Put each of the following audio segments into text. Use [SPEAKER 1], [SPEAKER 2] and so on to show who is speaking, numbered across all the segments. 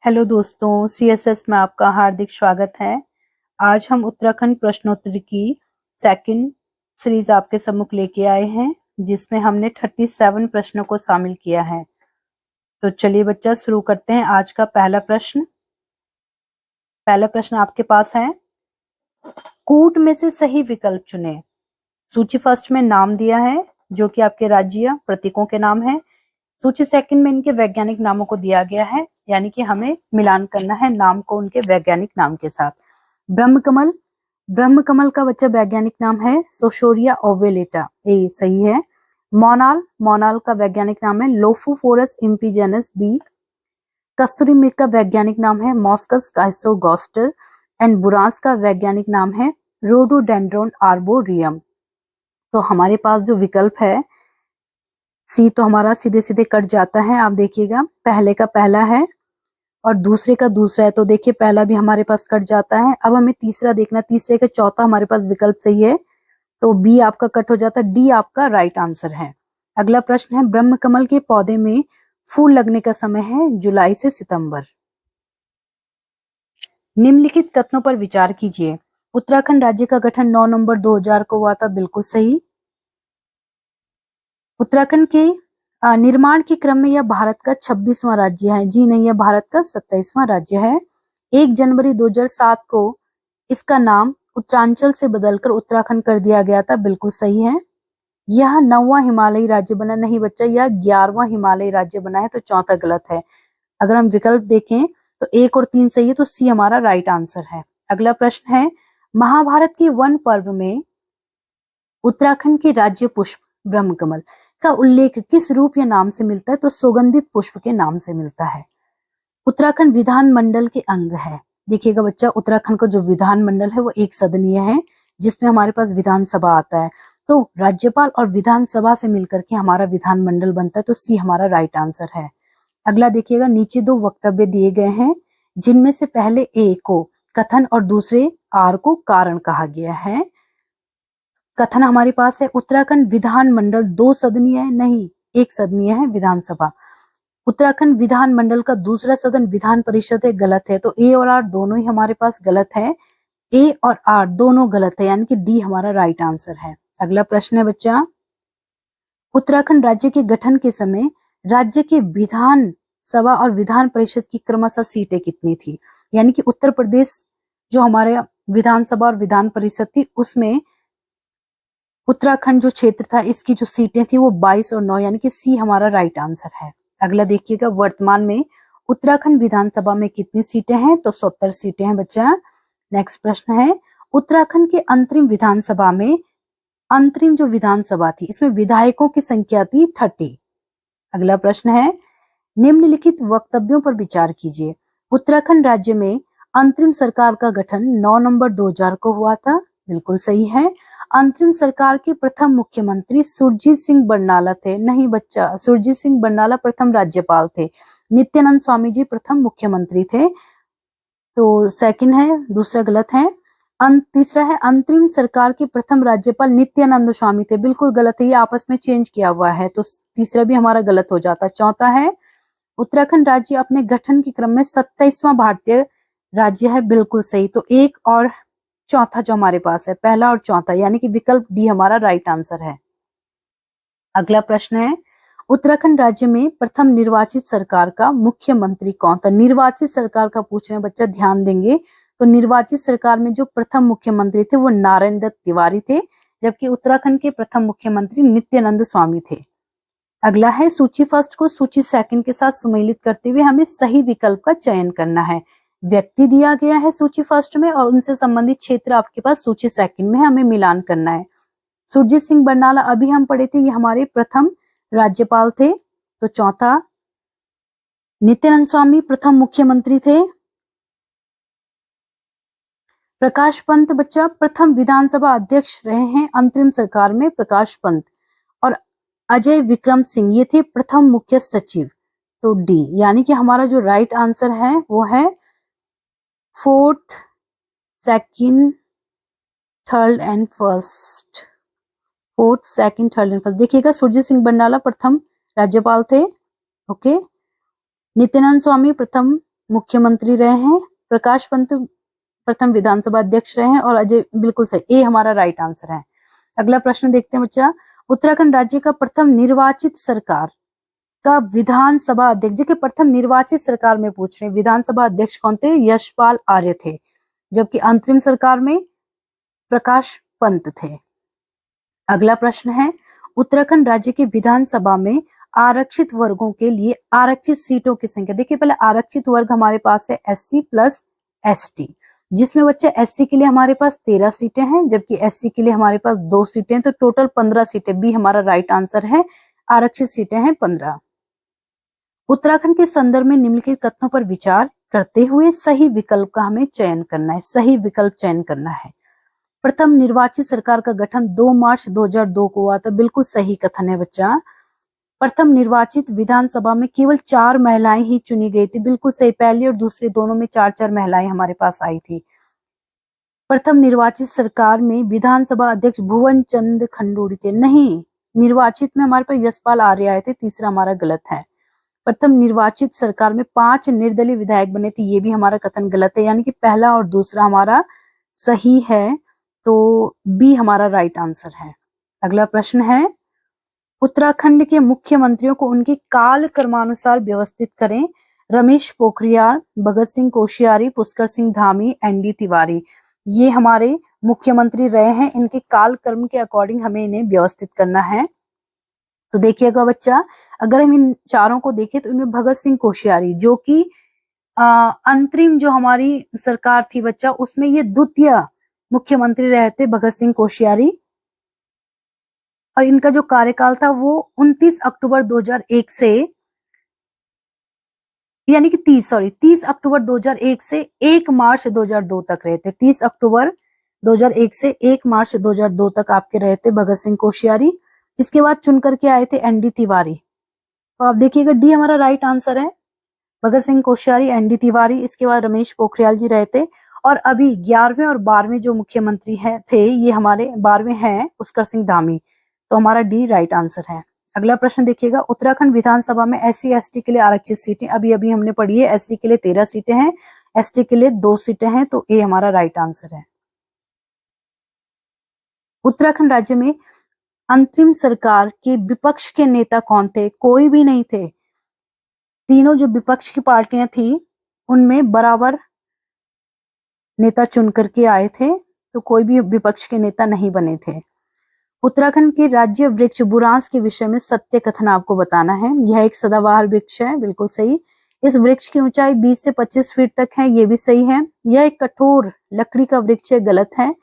[SPEAKER 1] Hello दोस्तों, CSS में आपका हार्दिक स्वागत है। आज हम उत्तराखंड प्रश्नोत्तरी की सेकंड सीरीज आपके सम्मुख लेके आए हैं, जिसमें हमने 37 प्रश्नों को शामिल किया है। तो चलिए बच्चा शुरू करते हैं आज का पहला प्रश्न। पहला प्रश्न आपके पास है, कूट में से सही विकल्प चुने। सूची फर्स्ट में नाम दिया है जो कि आपके राज्य प्रतीकों के नाम है। सूची सेकंड में इनके वैज्ञानिक नामों को दिया गया है, यानी कि हमें मिलान करना है नाम को उनके वैज्ञानिक नाम के साथ। ब्रह्मकमल, ब्रह्मकमल का बच्चा वैज्ञानिक नाम है सोशोरिया ओवेलेटा, ये सही है। मोनाल, मोनाल का वैज्ञानिक नाम है लोफोफोरस इम्फिजेनस बी। कस्तूरी मृग का वैज्ञानिक नाम है मॉस्कस काइसोगोस्टर एंड बुरांस का वैज्ञानिक नाम है रोडोडेंड्रोन आर्बोरियम। तो हमारे पास जो विकल्प है सी तो हमारा सीधे सीधे कट जाता है। आप देखिएगा, पहले का पहला है और दूसरे का दूसरा है, तो देखिए पहला भी हमारे पास कट जाता है। अब हमें तीसरा देखना, तीसरे का चौथा हमारे पास विकल्प सही है, तो बी आपका कट हो जाता है, डी आपका राइट आंसर है। अगला प्रश्न है, ब्रह्मकमल के पौधे में फूल लगने का समय है जुलाई से सितंबर। निम्नलिखित कथनों पर विचार कीजिए। उत्तराखंड राज्य का गठन 9 नवंबर 2000 को हुआ था, बिल्कुल सही। उत्तराखंड के निर्माण के क्रम में यह भारत का 26वां राज्य है। जी नहीं, यह भारत का 27वां राज्य है। 1 जनवरी 2007 को इसका नाम उत्तरांचल से बदलकर उत्तराखंड कर दिया गया था, बिल्कुल सही है। यह 9वां हिमालयी राज्य बना, नहीं बच्चा, यह 11वां हिमालयी राज्य बना है, तो चौथा गलत है। अगर हम विकल्प देखें तो 1 और 3 सही है, तो सी हमारा राइट आंसर है। अगला प्रश्न है, महाभारत के वन पर्व में उत्तराखंड के राज्य पुष्प ब्रह्मकमल का उल्लेख किस रूप या नाम से मिलता है? तो सुगंधित पुष्प के नाम से मिलता है। उत्तराखंड विधान मंडल के अंग है। देखिएगा बच्चा, उत्तराखंड का जो विधान मंडल है वो एक सदनीय है, जिसमें हमारे पास विधानसभा आता है, तो राज्यपाल और विधानसभा से मिलकर के हमारा विधान मंडल बनता है, तो सी हमारा राइट आंसर है। अगला देखिएगा, नीचे 2 वक्तव्य दिए गए हैं, जिनमें से पहले ए को कथन और दूसरे आर को कारण कहा गया है। कथन हमारे पास है, उत्तराखंड विधान मंडल 2 सदनीय है, नहीं, एक सदनीय है, विधानसभा। उत्तराखंड विधान मंडल का दूसरा सदन विधान परिषद है, गलत है, तो ए और आर दोनों ही हमारे पास गलत है। ए और आर दोनों गलत है, यानी कि डी हमारा राइट आंसर है। अगला प्रश्न है बच्चा, उत्तराखंड राज्य के गठन के समय राज्य के विधान सभा और विधान परिषद की क्रमशः सीटें कितनी थी? यानी कि उत्तर प्रदेश जो हमारे विधानसभा और विधान परिषद थी, उसमें उत्तराखंड जो क्षेत्र था, इसकी जो सीटें थी वो 22 और 9, यानी कि सी हमारा राइट आंसर है। अगला देखिएगा, वर्तमान में उत्तराखंड विधानसभा में कितनी सीटें हैं? तो 70 सीटें हैं बच्चा। नेक्स्ट प्रश्न है, उत्तराखंड के अंतरिम विधानसभा में, अंतरिम जो विधानसभा थी इसमें विधायकों की संख्या थी 30। अगला प्रश्न है, निम्नलिखित वक्तव्यों पर विचार कीजिए। उत्तराखंड राज्य में अंतरिम सरकार का गठन 9 नवंबर 2000 को हुआ था, बिल्कुल सही है। अंतरिम सरकार के प्रथम मुख्यमंत्री सुरजीत सिंह बरनाला थे, नहीं बच्चा, सुरजीत सिंह बरनाला प्रथम राज्यपाल थे। नित्यानंद स्वामी जी प्रथम मुख्यमंत्री थे, तो सेकंड है, दूसरा गलत है। तीसरा है, अंतरिम सरकार के प्रथम राज्यपाल नित्यानंद स्वामी थे, बिल्कुल गलत है, ये आपस में चेंज किया हुआ है, तो तीसरा भी हमारा गलत हो जाता है। चौथा है, उत्तराखंड राज्य अपने गठन के क्रम में 27वां भारतीय राज्य है, बिल्कुल सही। तो एक और चौथा जो हमारे पास है, पहला और चौथा, यानी कि विकल्प डी हमारा राइट आंसर है। अगला प्रश्न है, उत्तराखंड राज्य में प्रथम निर्वाचित सरकार का मुख्यमंत्री कौन था? निर्वाचित सरकार का पूछ रहे हैं बच्चा, ध्यान देंगे। तो निर्वाचित सरकार में जो प्रथम मुख्यमंत्री थे वो नारायण दत्त तिवारी थे, जबकि उत्तराखंड के प्रथम मुख्यमंत्री नित्यानंद स्वामी थे। अगला है, सूची फर्स्ट को सूची सेकंड के साथ सुमेलित करते हुए हमें सही विकल्प का चयन करना है। व्यक्ति दिया गया है सूची फर्स्ट में और उनसे संबंधित क्षेत्र आपके पास सूची सेकंड में, हमें मिलान करना है। सुरजीत सिंह बरनाला अभी हम पढ़े थे, ये हमारे प्रथम राज्यपाल थे, तो चौथा। नित्यानंद स्वामी प्रथम मुख्यमंत्री थे। प्रकाश पंत बच्चा प्रथम विधानसभा अध्यक्ष रहे हैं अंतरिम सरकार में, प्रकाश पंत। और अजय विक्रम सिंह ये थे प्रथम मुख्य सचिव, तो डी, यानी कि हमारा जो राइट आंसर है वो है 4th, 2nd, 3rd and 1st। 4th, 2nd, 3rd and 1st। देखिएगा, सुरजीत सिंह बरनाला प्रथम राज्यपाल थे, ओके। नित्यानंद स्वामी प्रथम मुख्यमंत्री रहे हैं। प्रकाश पंत प्रथम विधानसभा अध्यक्ष रहे हैं। और अजय, बिल्कुल सही, ए हमारा राइट आंसर है। अगला प्रश्न देखते हैं बच्चा। उत्तराखंड राज्य का प्रथम निर्वाचित सरकार का विधानसभा अध्यक्ष, देखिए प्रथम निर्वाचित सरकार में पूछ रहे हैं, विधानसभा अध्यक्ष कौन थे? यशपाल आर्य थे। जबकि अंतरिम सरकार में प्रकाश पंत थे। अगला प्रश्न है, उत्तराखंड राज्य के विधानसभा में आरक्षित वर्गों के लिए आरक्षित सीटों की संख्या। देखिए पहले आरक्षित वर्ग हमारे पास है SC प्लस ST, जिसमें बच्चे SC के लिए हमारे पास 13 सीटें हैं, जबकि SC के लिए हमारे पास 2 सीटें हैं, तो टोटल 15 सीटें। बी हमारा राइट आंसर है, आरक्षित सीटें हैं 15। उत्तराखंड के संदर्भ में निम्नलिखित कथनों पर विचार करते हुए सही विकल्प का हमें चयन करना है। सही विकल्प चयन करना है। प्रथम निर्वाचित सरकार का गठन 2 मार्च 2002 को हुआ था। बिल्कुल सही कथन है बच्चा। प्रथम निर्वाचित विधानसभा में केवल 4 महिलाएं ही चुनी गई थी। बिल्कुल सही, पहली और दूसरी दोनों में 4-4 महिलाएं हमारे पास आई थी। प्रथम निर्वाचित सरकार में विधानसभा अध्यक्ष भुवन चंद खंडूड़ी थे। नहीं, निर्वाचित में हमारे पास यशपाल आर्य आए थे। तीसरा हमारा गलत है। प्रथम निर्वाचित सरकार में 5 निर्दलीय विधायक बने थे। ये भी हमारा कथन गलत है, यानी कि पहला और दूसरा हमारा सही है, तो बी हमारा राइट आंसर है। अगला प्रश्न है, उत्तराखंड के मुख्यमंत्रियों को उनके काल क्रमानुसार व्यवस्थित करें। रमेश पोखरियाल, भगत सिंह कोश्यारी, पुष्कर सिंह धामी, ND तिवारी, ये हमारे मुख्यमंत्री रहे हैं। इनके काल क्रम के अकॉर्डिंग हमें इन्हें व्यवस्थित करना है। तो देखिएगा बच्चा, अगर हम इन चारों को देखें तो इनमें भगत सिंह कोश्यारी, जो कि अंतरिम जो हमारी सरकार थी बच्चा, उसमें ये द्वितीय मुख्यमंत्री रहे थे भगत सिंह कोश्यारी। और इनका जो कार्यकाल था वो 29 अक्टूबर 2001 से, यानी कि 30 अक्टूबर 2001 से 1 मार्च 2002 तक रहे थे। 30 अक्टूबर 2001 से 1 मार्च 2002 तक आपके रहे थे भगत सिंह कोश्यारी। इसके बाद चुन करके आए थे ND तिवारी। तो आप देखिएगा डी हमारा राइट आंसर है, भगत सिंह कोश्यारी, ND तिवारी। इसके बाद रमेश पोखरियाल जी रहे थे। और अभी 11वें और 12वें जो मुख्यमंत्री हैं थे, ये हमारे 12वें हैं पुष्कर सिंह धामी। तो हमारा डी राइट आंसर है। अगला प्रश्न देखिएगा, उत्तराखंड विधानसभा में SC ST के लिए आरक्षित सीटें अभी अभी हमने पढ़ी है। SC के लिए 13 सीटें हैं, ST के लिए 2 सीटें हैं, तो ए हमारा राइट आंसर है। उत्तराखंड राज्य में अंतरिम सरकार के विपक्ष के नेता कौन थे? कोई भी नहीं थे। तीनों जो विपक्ष की पार्टियां थी उनमें बराबर नेता चुन करके आए थे, तो कोई भी विपक्ष के नेता नहीं बने थे। उत्तराखंड के राज्य वृक्ष बुरांस के विषय में सत्य कथन आपको बताना है। यह एक सदाबहार वृक्ष है, बिल्कुल सही। इस वृक्ष की ऊंचाई 20 से 25 फीट तक है, ये भी सही है। यह एक कठोर लकड़ी का वृक्ष है, गलत है।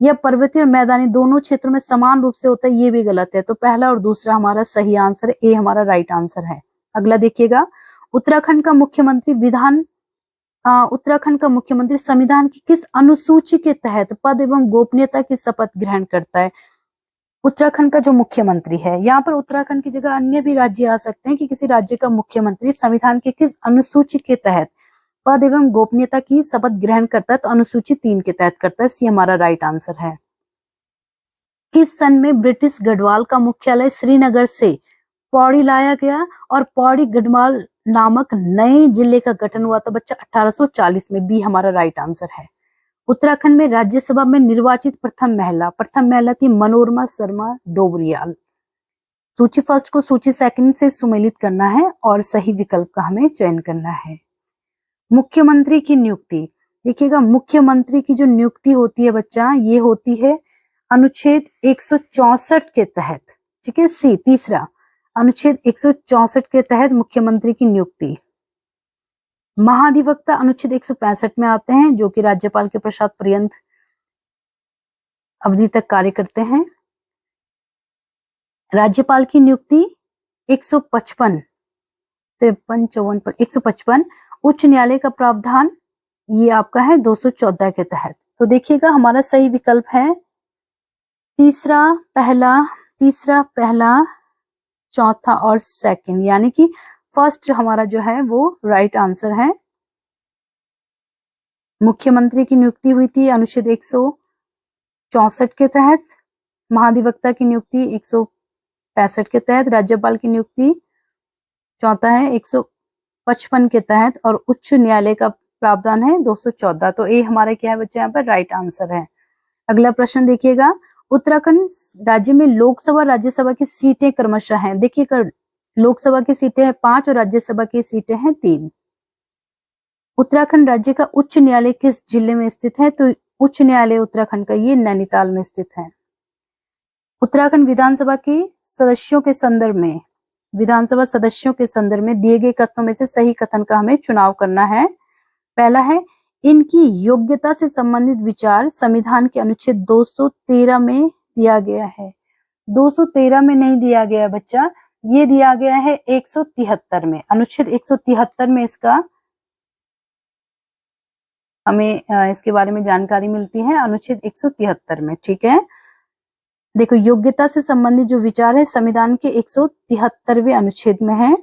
[SPEAKER 1] यह पर्वतीय और मैदानी दोनों क्षेत्रों में समान रूप से होता है, ये भी गलत है। तो पहला और दूसरा हमारा सही आंसर है, ए हमारा राइट आंसर है। अगला देखिएगा, उत्तराखंड का मुख्यमंत्री संविधान की किस अनुसूची के तहत पद एवं गोपनीयता की शपथ ग्रहण करता है? उत्तराखंड का जो मुख्यमंत्री है, यहाँ पर उत्तराखंड की जगह अन्य भी राज्य आ सकते हैं कि किसी राज्य का मुख्यमंत्री संविधान के किस अनुसूची के तहत पद एवं गोपनीयता की शपथ ग्रहण करता है? तो अनुसूची 3 के तहत करता है। सी हमारा राइट आंसर है। किस सन में ब्रिटिश गढ़वाल का मुख्यालय श्रीनगर से पौड़ी लाया गया और पौड़ी गढ़वाल नामक नए जिले का गठन हुआ था? बच्चा 1840 में। बी हमारा राइट आंसर है। उत्तराखंड में राज्यसभा में निर्वाचित प्रथम महिला थी मनोरमा शर्मा डोबरियाल। सूची फर्स्ट को सूची सेकंड से सुमेलित करना है और सही विकल्प का हमें चयन करना है। मुख्यमंत्री की नियुक्ति, देखिएगा मुख्यमंत्री की जो नियुक्ति होती है बच्चा, ये होती है अनुच्छेद 164 के तहत। ठीक है, सी तीसरा, अनुच्छेद 164 के तहत मुख्यमंत्री की नियुक्ति। महाधिवक्ता अनुच्छेद 165 में आते हैं, जो कि राज्यपाल के प्रसाद पर्यंत अवधि तक कार्य करते हैं। राज्यपाल की नियुक्ति 155, 53, 54, 155। उच्च न्यायालय का प्रावधान ये आपका है 214 के तहत। तो देखिएगा हमारा सही विकल्प है तीसरा, पहला, चौथा और सेकंड, यानी कि फर्स्ट हमारा जो है वो राइट आंसर है। मुख्यमंत्री की नियुक्ति हुई थी अनुच्छेद 164 के तहत, महाधिवक्ता की नियुक्ति 165 के तहत, राज्यपाल की नियुक्ति चौथा है 255 के तहत और उच्च न्यायालय का प्रावधान है 214। तो ए हमारा क्या है बच्चे यहाँ पर राइट आंसर है। अगला प्रश्न देखिएगा, उत्तराखंड राज्य में लोकसभा राज्यसभा की सीटें क्रमशः हैं। देखिएगा, लोकसभा की सीटें हैं 5 और राज्यसभा की सीटें हैं 3। उत्तराखंड राज्य का उच्च न्यायालय किस जिले में स्थित है? तो उच्च न्यायालय उत्तराखंड का ये नैनीताल में स्थित है। उत्तराखंड विधानसभा के सदस्यों के संदर्भ में, विधानसभा सदस्यों के संदर्भ में दिए गए कथनों में से सही कथन का हमें चुनाव करना है। पहला है, इनकी योग्यता से संबंधित विचार संविधान के अनुच्छेद 213 में दिया गया है। 213 में नहीं दिया गया बच्चा, ये दिया गया है 173 में, अनुच्छेद 173 में इसका हमें इसके बारे में जानकारी मिलती है, अनुच्छेद 173 में। ठीक है, देखो योग्यता से संबंधित जो विचार है संविधान के 173वें अनुच्छेद में है।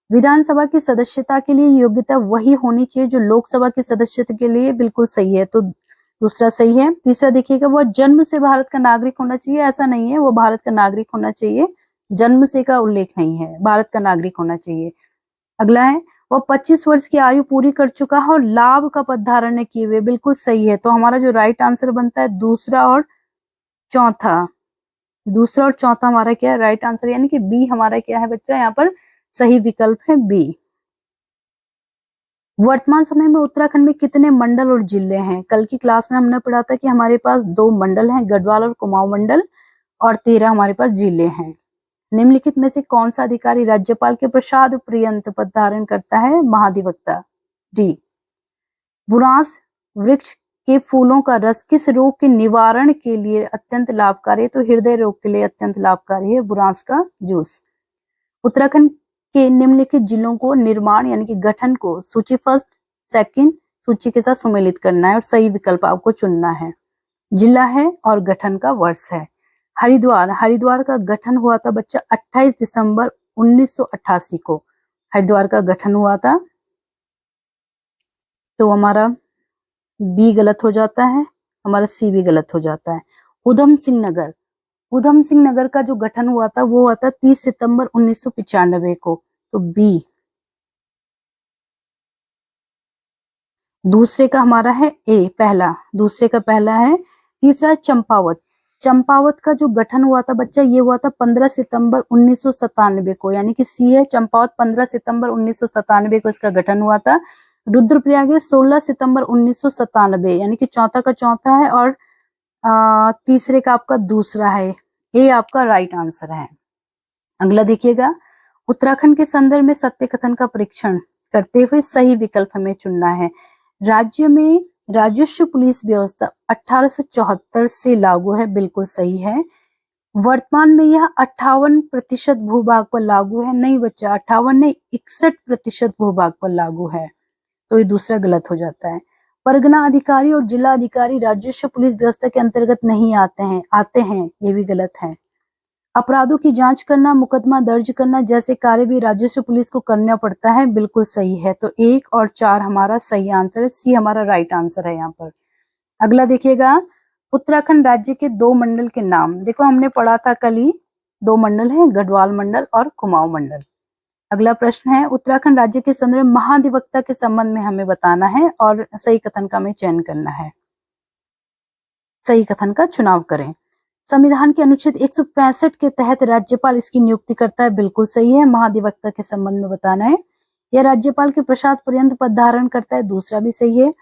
[SPEAKER 1] विधानसभा की सदस्यता के लिए योग्यता वही होनी चाहिए जो लोकसभा की सदस्यता के लिए, बिल्कुल सही है, तो दूसरा सही है। तीसरा देखिएगा, वह जन्म से भारत का नागरिक होना चाहिए, ऐसा नहीं है, वो भारत का नागरिक होना चाहिए, जन्म से का उल्लेख नहीं है, भारत का नागरिक होना चाहिए। अगला है, वह 25 वर्ष की आयु पूरी कर चुका है और लाभ का पद धारण किए हुए, बिल्कुल सही है। तो हमारा जो राइट आंसर बनता है दूसरा और चौथा, दूसरा और चौथा हमारा क्या है राइट आंसर, यानी कि बी हमारा क्या है बच्चा, यहाँ पर सही विकल्प है बी। वर्तमान समय में उत्तराखंड में कितने मंडल और जिले हैं? कल की क्लास में हमने पढ़ा था कि हमारे पास 2 मंडल हैं, गढ़वाल और कुमाऊं मंडल, और 13 हमारे पास जिले हैं। निम्नलिखित में से कौन सा अधिकारी राज्यपाल के प्रसाद पर्यंत पद धारण करता है? महाधिवक्ता। डी। बुरांस वृक्ष के फूलों का रस किस रोग के निवारण के लिए अत्यंत लाभकारी है? तो हृदय रोग के लिए अत्यंत लाभकारी है बुरांस का जूस। उत्तराखंड के निम्नलिखित जिलों को निर्माण यानी कि गठन को सूची फर्स्ट सेकंड सूची के साथ सुमेलित करना है और सही विकल्प आपको चुनना है। जिला है और गठन का वर्ष है। हरिद्वार, हरिद्वार का गठन हुआ था बच्चा 28 दिसंबर 1988 को हरिद्वार का गठन हुआ था, तो हमारा बी गलत हो जाता है, हमारा सी भी गलत हो जाता है। उधम सिंह नगर, उधम सिंह नगर का जो गठन हुआ था वो हुआ था 30 सितंबर 1995 को, तो बी। दूसरे का हमारा है ए, पहला, दूसरे का पहला है। तीसरा चंपावत, चंपावत का जो गठन हुआ था बच्चा ये हुआ था 15 सितंबर 1997 को, यानी कि सी है, चंपावत 15 सितंबर 1997 को इसका गठन हुआ था। रुद्रप्रयाग 16 सितंबर 1997, यानी कि चौथा का चौथा है और तीसरे का आपका दूसरा है, ये आपका राइट आंसर है। अगला देखिएगा, उत्तराखंड के संदर्भ में सत्य कथन का परीक्षण करते हुए सही विकल्प हमें चुनना है। राज्य में राजस्व पुलिस व्यवस्था 1874 से लागू है, बिल्कुल सही है। वर्तमान में यह 58% भूभाग पर लागू है, नहीं बच्चा 58 नहीं 61% भूभाग पर लागू है, तो ये दूसरा गलत हो जाता है। परगना अधिकारी और जिला अधिकारी राजस्व पुलिस व्यवस्था के अंतर्गत नहीं आते हैं, ये भी गलत है। अपराधों की जांच करना, मुकदमा दर्ज करना जैसे कार्य भी राजस्व पुलिस को करना पड़ता है, बिल्कुल सही है। तो 1 और 4 हमारा सही आंसर है, सी हमारा राइट आंसर है यहाँ पर। अगला देखिएगा, उत्तराखंड राज्य के 2 मंडल के नाम। देखो हमने पढ़ा था कल ही, 2 मंडल हैं, गढ़वाल मंडल और कुमाऊं मंडल। अगला प्रश्न है, उत्तराखंड राज्य के संदर्भ में महाधिवक्ता के संबंध में हमें बताना है और सही कथन का हमें चयन करना है। सही कथन का चुनाव करें। संविधान के अनुच्छेद 165 के तहत राज्यपाल इसकी नियुक्ति करता है, बिल्कुल सही है। महाधिवक्ता के संबंध में बताना है, यह राज्यपाल के प्रसाद पर्यंत पद धारण करता है, दूसरा भी सही है।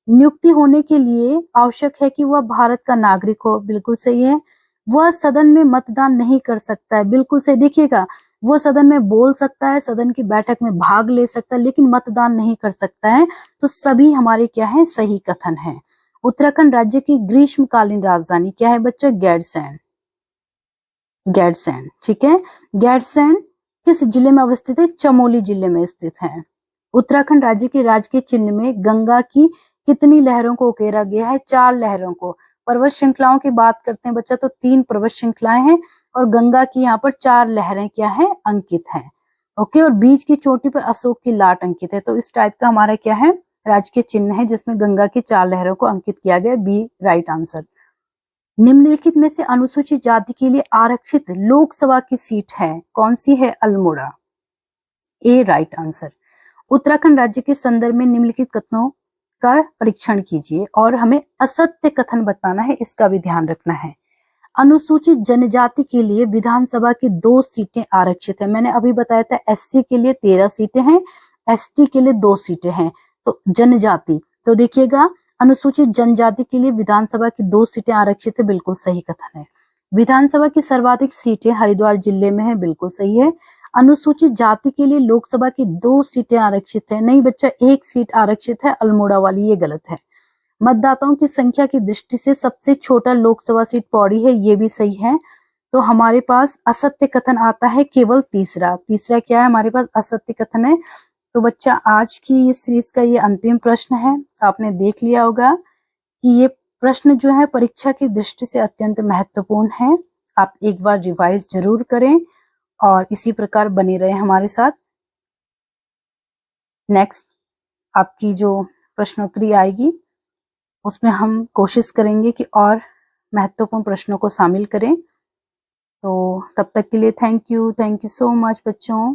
[SPEAKER 1] नियुक्ति होने के लिए आवश्यक है कि वह भारत का नागरिक हो, बिल्कुल सही है। वह सदन में मतदान नहीं कर सकता है, बिल्कुल सही। देखिएगा, वो सदन में बोल सकता है, सदन की बैठक में भाग ले सकता है, लेकिन मतदान नहीं कर सकता है, तो सभी हमारे क्या है सही कथन है। उत्तराखंड राज्य की ग्रीष्मकालीन राजधानी क्या है बच्चा? गैरसैंण, गैरसैंण, ठीक है। गैरसैंण किस जिले में अवस्थित है? चमोली जिले में स्थित है। उत्तराखंड राज्य के राजकीय चिन्ह में गंगा की कितनी लहरों को उकेरा गया है? 4 लहरों को। पर्वत श्रृंखलाओं की बात करते हैं बच्चा तो 3 पर्वत श्रृंखलाएं हैं और गंगा की यहाँ पर 4 लहरें क्या है अंकित है। ओके, और बीच की चोटी पर अशोक की लाट अंकित है, तो इस टाइप का हमारा क्या है राजकीय चिन्ह है जिसमें गंगा की 4 लहरों को अंकित किया गया, बी राइट आंसर। निम्नलिखित में से अनुसूचित जाति के लिए आरक्षित लोकसभा की सीट है, कौन सी है? अल्मोड़ा, ए राइट आंसर। उत्तराखंड राज्य के संदर्भ में निम्नलिखित कथनों का परीक्षण कीजिए और हमें असत्य कथन बताना है, इसका भी ध्यान रखना है। अनुसूचित जनजाति के लिए विधानसभा की 2 सीटें आरक्षित है। मैंने अभी बताया था एससी के लिए 13 सीटें हैं, एसटी के लिए 2 सीटें हैं। तो जनजाति, तो देखिएगा अनुसूचित जनजाति के लिए विधानसभा की 2 सीटें आरक्षित है, बिल्कुल सही कथन है। विधानसभा की सर्वाधिक सीटें हरिद्वार जिले में है, बिल्कुल सही है। अनुसूचित जाति के लिए लोकसभा की 2 सीटें आरक्षित है, नहीं बच्चा 1 सीट आरक्षित है अल्मोड़ा वाली, ये गलत है। मतदाताओं की संख्या की दृष्टि से सबसे छोटा लोकसभा सीट पौड़ी है, ये भी सही है। तो हमारे पास असत्य कथन आता है केवल तीसरा क्या है हमारे पास, असत्य कथन है। तो बच्चा आज की इस सीरीज का ये अंतिम प्रश्न है। आपने देख लिया होगा कि ये प्रश्न जो है परीक्षा की दृष्टि से अत्यंत महत्वपूर्ण है। आप एक बार रिवाइज जरूर करें और इसी प्रकार बने रहे हमारे साथ। नेक्स्ट आपकी जो प्रश्नोत्तरी आएगी उसमें हम कोशिश करेंगे कि और महत्वपूर्ण प्रश्नों को शामिल करें। तो तब तक के लिए थैंक यू सो मच बच्चों।